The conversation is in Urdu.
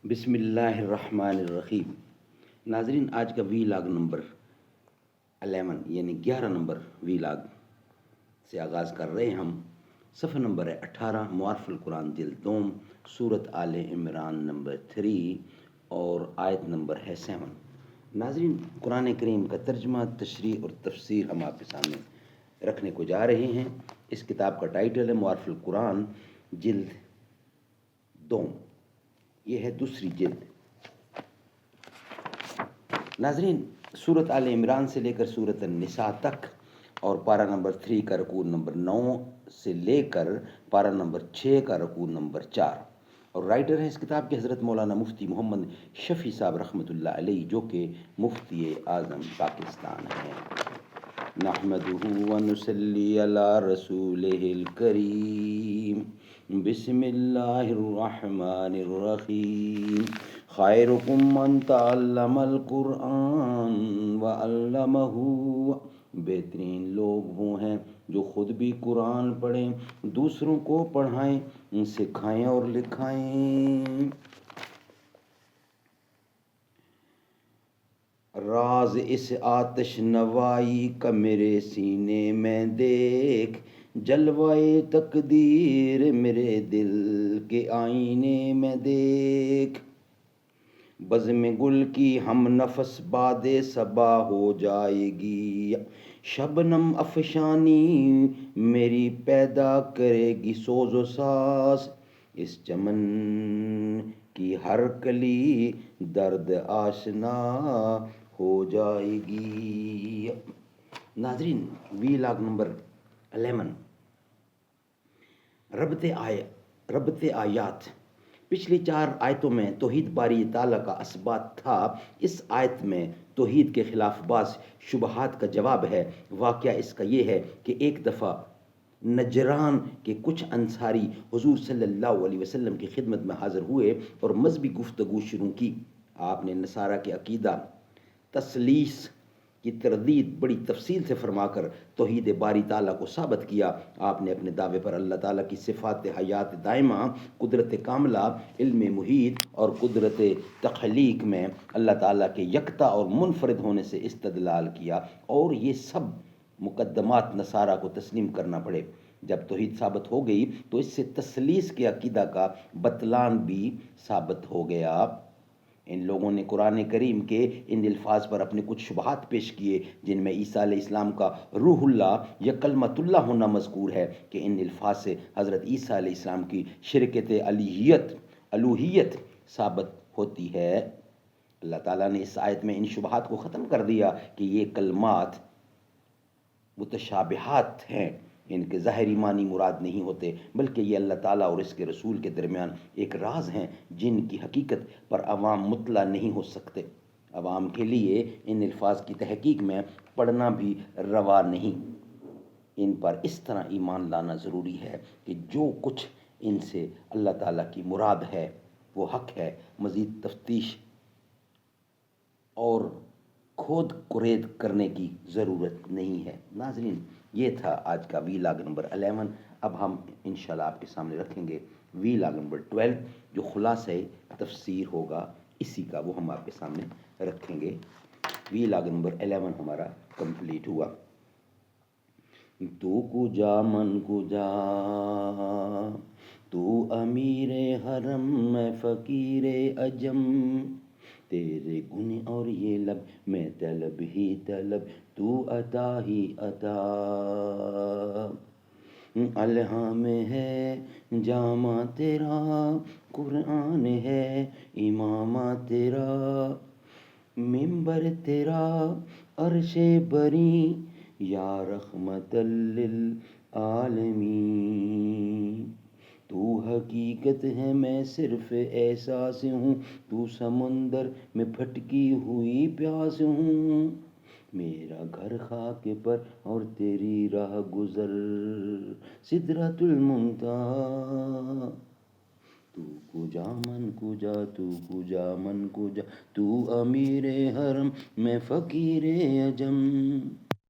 بسم اللہ الرحمن الرحیم۔ ناظرین، آج کا وی لاگ نمبر 11 یعنی 11 نمبر وی لاگ سے آغاز کر رہے ہیں ہم۔ صفحہ نمبر ہے 18، معارف القرآن جلد دوم، سورت آل عمران نمبر 3 اور آیت نمبر ہے 7۔ ناظرین، قرآن کریم کا ترجمہ، تشریح اور تفسیر ہم آپ کے سامنے رکھنے کو جا رہے ہیں۔ اس کتاب کا ٹائٹل ہے معارف القرآن جلد دوم، یہ ہے دوسری جلد۔ ناظرین، سورت آل عمران سے لے کر سورت النساء تک اور پارہ نمبر 3 کا رکوع نمبر 9 سے لے کر پارہ نمبر 6 کا رکوع نمبر 4، اور رائٹر ہے اس کتاب کے حضرت مولانا مفتی محمد شفیع صاحب رحمۃ اللہ علیہ، جو کہ مفتی اعظم پاکستان ہیں۔ نحمدہ ونصلی علی رسولہ الکریم، بسم اللہ الرحمن الرحیم۔ خیرکم من تعلم القرآن وعلمہ، بہترین لوگ وہ ہیں جو خود بھی قرآن پڑھیں، دوسروں کو پڑھائیں، سکھائیں اور لکھائیں۔ راز اس آتش نوائی کا میرے سینے میں دیکھ، جلوائے تقدیر میرے دل کے آئینے میں دیکھ۔ بزم گل کی ہم نفس باد صبا ہو جائے گی، شبنم افشانی میری پیدا کرے گی سوز و ساز، اس چمن کی ہر کلی درد آشنا ہو جائے گی۔ ناظرین، وی لاگ نمبر 11، ربط آیات۔ پچھلی 4 آیتوں میں توحید باری تعالیٰ کا اثبات تھا، اس آیت میں توحید کے خلاف بعض شبہات کا جواب ہے۔ واقعہ اس کا یہ ہے کہ ایک دفعہ نجران کے کچھ انصاری حضور صلی اللہ علیہ وسلم کی خدمت میں حاضر ہوئے اور مذہبی گفتگو شروع کی۔ آپ نے نصارہ کے عقیدہ تثلیث کی تردید بڑی تفصیل سے فرما کر توحید باری تعالیٰ کو ثابت کیا۔ آپ نے اپنے دعوے پر اللہ تعالیٰ کی صفات حیات دائمہ، قدرت کاملہ، علم محیط اور قدرت تخلیق میں اللہ تعالیٰ کے یکتا اور منفرد ہونے سے استدلال کیا، اور یہ سب مقدمات نصارہ کو تسلیم کرنا پڑے۔ جب توحید ثابت ہو گئی تو اس سے تثلیث کے عقیدہ کا بطلان بھی ثابت ہو گیا۔ ان لوگوں نے قرآن کریم کے ان الفاظ پر اپنے کچھ شبہات پیش کیے، جن میں عیسیٰ علیہ السلام کا روح اللہ یا کلمۃ اللہ ہونا مذکور ہے، کہ ان الفاظ سے حضرت عیسیٰ علیہ السلام کی شرکت الوہیت ثابت ہوتی ہے۔ اللہ تعالیٰ نے اس آیت میں ان شبہات کو ختم کر دیا کہ یہ کلمات متشابہات ہیں، ان کے ظاہری معنی مراد نہیں ہوتے، بلکہ یہ اللہ تعالیٰ اور اس کے رسول کے درمیان ایک راز ہیں، جن کی حقیقت پر عوام مطلع نہیں ہو سکتے۔ عوام کے لیے ان الفاظ کی تحقیق میں پڑھنا بھی روا نہیں۔ ان پر اس طرح ایمان لانا ضروری ہے کہ جو کچھ ان سے اللہ تعالیٰ کی مراد ہے وہ حق ہے، مزید تفتیش اور کھود کرید کرنے کی ضرورت نہیں ہے۔ ناظرین، یہ تھا آج کا وی لاگ نمبر 11۔ اب ہم انشاءاللہ آپ کے سامنے رکھیں گے وی لاگ نمبر 12، جو خلاصہ تفسیر ہوگا اسی کا، وہ ہم آپ کے سامنے رکھیں گے۔ وی لاگ نمبر 11 ہمارا کمپلیٹ ہوا۔ تو کجا من کجا، تو امیر حرم میں فقیر عجم، تیرے گن اور یہ لب میں طلب ہی طلب، تو عطا ہی عطا۔ الہاں میں ہے جامع تیرا، قرآن ہے امامہ تیرا، منبر تیرا عرش بری، یا رحمت للعالمین۔ تو حقیقت ہے میں صرف احساس ہوں، تو سمندر میں پھٹکی ہوئی پیاس ہوں، میرا گھر خاک پر اور تیری راہ گزر سدرۃ المنتہا۔ تو کجا من کجا، تو کجا من کجا، تو امیر حرم میں فقیر عجم۔